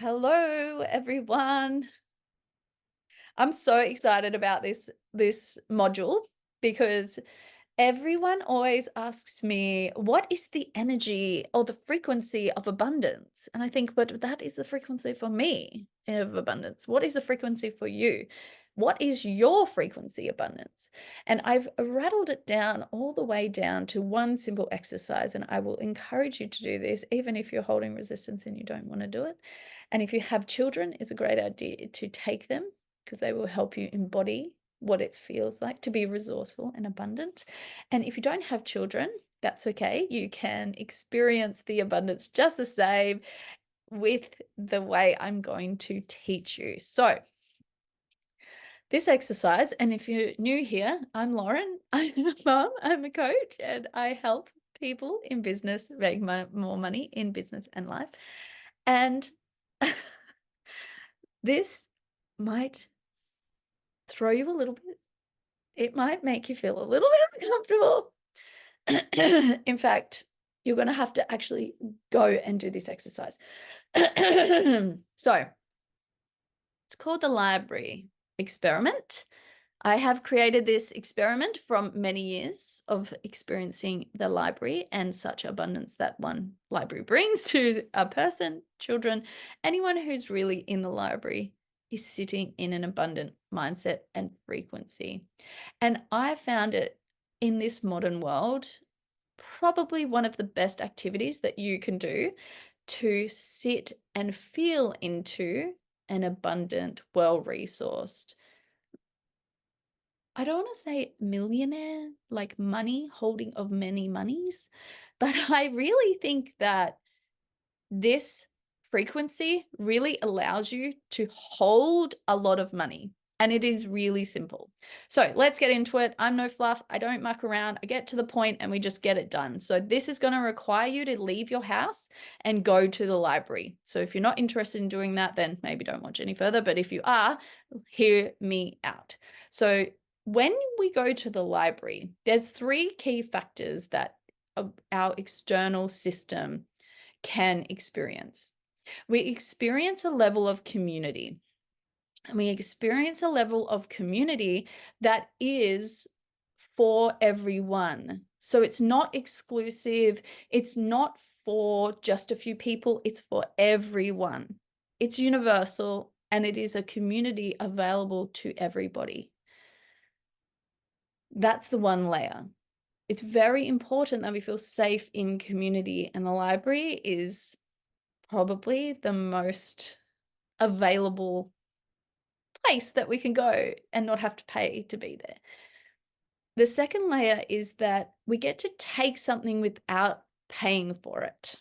Hello, everyone. I'm so excited about this module because everyone always asks me, what is the energy or the frequency of abundance? And I think, but that is the frequency for me of abundance. What is the frequency for you? What is your frequency abundance? And I've rattled it down all the way down to one simple exercise. And I will encourage you to do this, even if you're holding resistance and you don't want to do it. And if you have children, it's a great idea to take them because they will help you embody what it feels like to be resourceful and abundant. And if you don't have children, that's okay. You can experience the abundance just the same with the way I'm going to teach you. So, this exercise, and if you're new here, I'm Lauren. I'm a mom, I'm a coach, and I help people in business make more money in business and life. And this might throw you a little bit. It might make you feel a little bit uncomfortable. In fact, you're going to have to actually go and do this exercise. So it's called the library experiment. I have created this experiment from many years of experiencing the library and such abundance that one library brings to a person, children, anyone who's really in the library is sitting in an abundant mindset and frequency. And I found it in this modern world probably one of the best activities that you can do to sit and feel into an abundant, well-resourced, I don't want to say millionaire, like money, holding of many monies, but I really think that this frequency really allows you to hold a lot of money. And it is really simple. So let's get into it. I'm no fluff. I don't muck around. I get to the point and we just get it done. So this is going to require you to leave your house and go to the library. So if you're not interested in doing that, then maybe don't watch any further. But if you are, hear me out. So when we go to the library, there's three key factors that our external system can experience. We experience a level of community. And we experience a level of community that is for everyone. So it's not exclusive. It's not for just a few people. It's for everyone. It's universal and it is a community available to everybody. That's the one layer. It's very important that we feel safe in community, and the library is probably the most available place that we can go and not have to pay to be there. The second layer is that we get to take something without paying for it.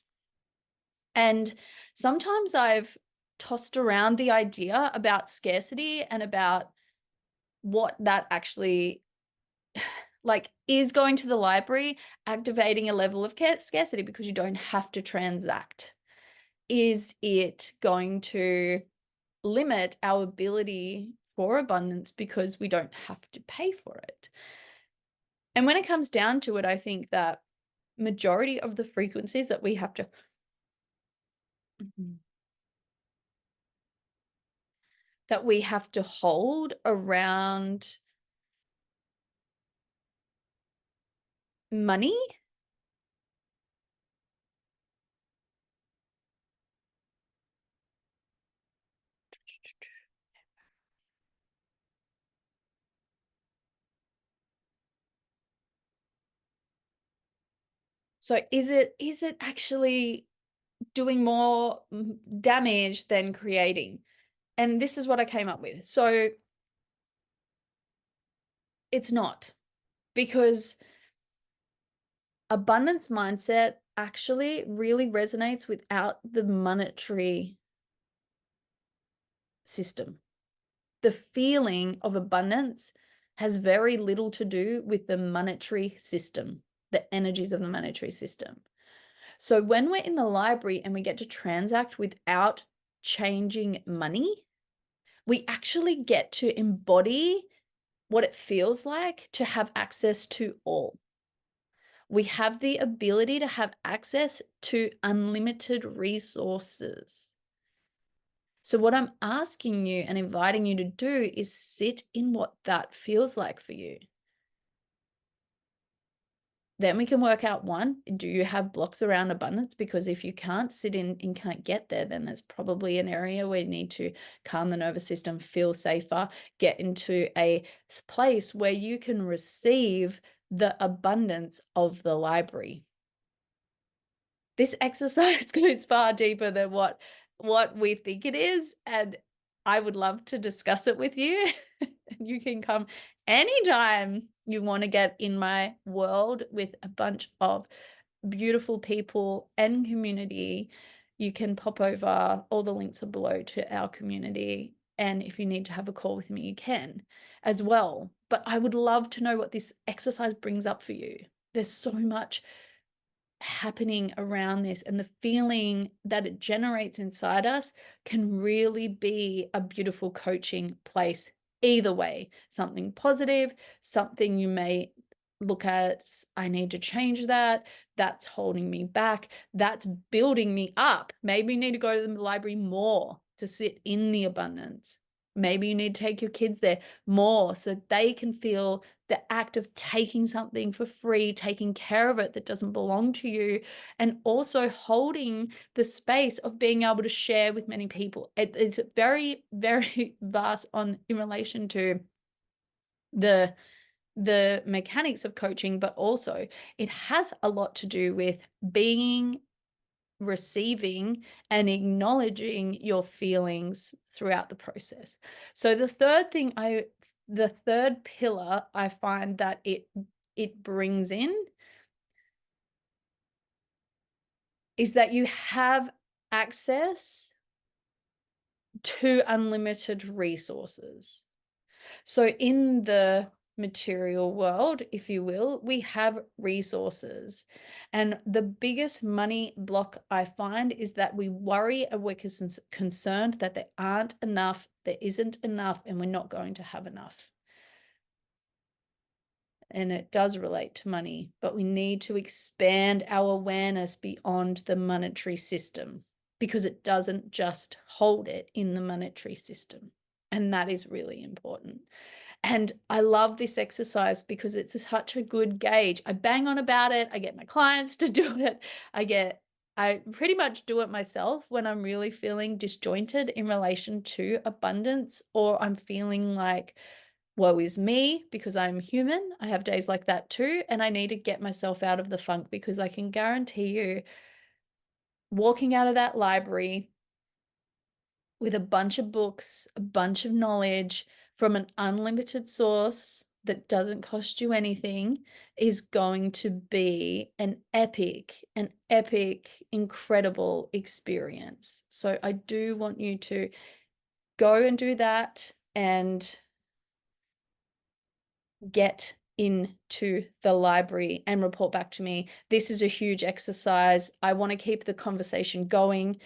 And sometimes I've tossed around the idea about scarcity and about what that actually like is going to the library, activating a level of scarcity because you don't have to transact. Is it going to limit our ability for abundance because we don't have to pay for it? And when it comes down to it, I think that majority of the frequencies that we have to hold around money. So is it actually doing more damage than creating? And this is what I came up with. So it's not, because abundance mindset actually really resonates without the monetary system. The feeling of abundance has very little to do with the monetary system, the energies of the monetary system. So when we're in the library and we get to transact without changing money, we actually get to embody what it feels like to have access to all. We have the ability to have access to unlimited resources. So what I'm asking you and inviting you to do is sit in what that feels like for you. Then we can work out, one, do you have blocks around abundance? Because if you can't sit in and can't get there, then there's probably an area where you need to calm the nervous system, feel safer, get into a place where you can receive the abundance of the library. This exercise goes far deeper than what we think it is, and I would love to discuss it with you. You can come anytime you want to get in my world with a bunch of beautiful people and community. You can pop over, all the links are below to our community, and if you need to have a call with me, you can as well. But I would love to know what this exercise brings up for you. There's so much happening around this, and the feeling that it generates inside us can really be a beautiful coaching place either way. Something positive, something you may look at, I need to change that, that's holding me back, that's building me up. Maybe you need to go to the library more to sit in the abundance. Maybe you need to take your kids there more so they can feel the act of taking something for free, taking care of it that doesn't belong to you, and also holding the space of being able to share with many people. It's very, very vast on in relation to the mechanics of coaching, but also it has a lot to do with being, receiving, and acknowledging your feelings throughout the process. So the third pillar I find that it brings in is that you have access to unlimited resources. So in the material world, if you will, we have resources. And the biggest money block I find is that we worry and we're concerned that there aren't enough, there isn't enough, and we're not going to have enough. And it does relate to money, but we need to expand our awareness beyond the monetary system because it doesn't just hold it in the monetary system. And that is really important. And I love this exercise because it's such a good gauge. I bang on about it. I get my clients to do it. I pretty much do it myself when I'm really feeling disjointed in relation to abundance, or I'm feeling like, woe is me, because I'm human. I have days like that too. And I need to get myself out of the funk, because I can guarantee you, walking out of that library with a bunch of books, a bunch of knowledge from an unlimited source that doesn't cost you anything is going to be an epic, incredible experience. So I do want you to go and do that and get into the library and report back to me. This is a huge exercise. I want to keep the conversation going.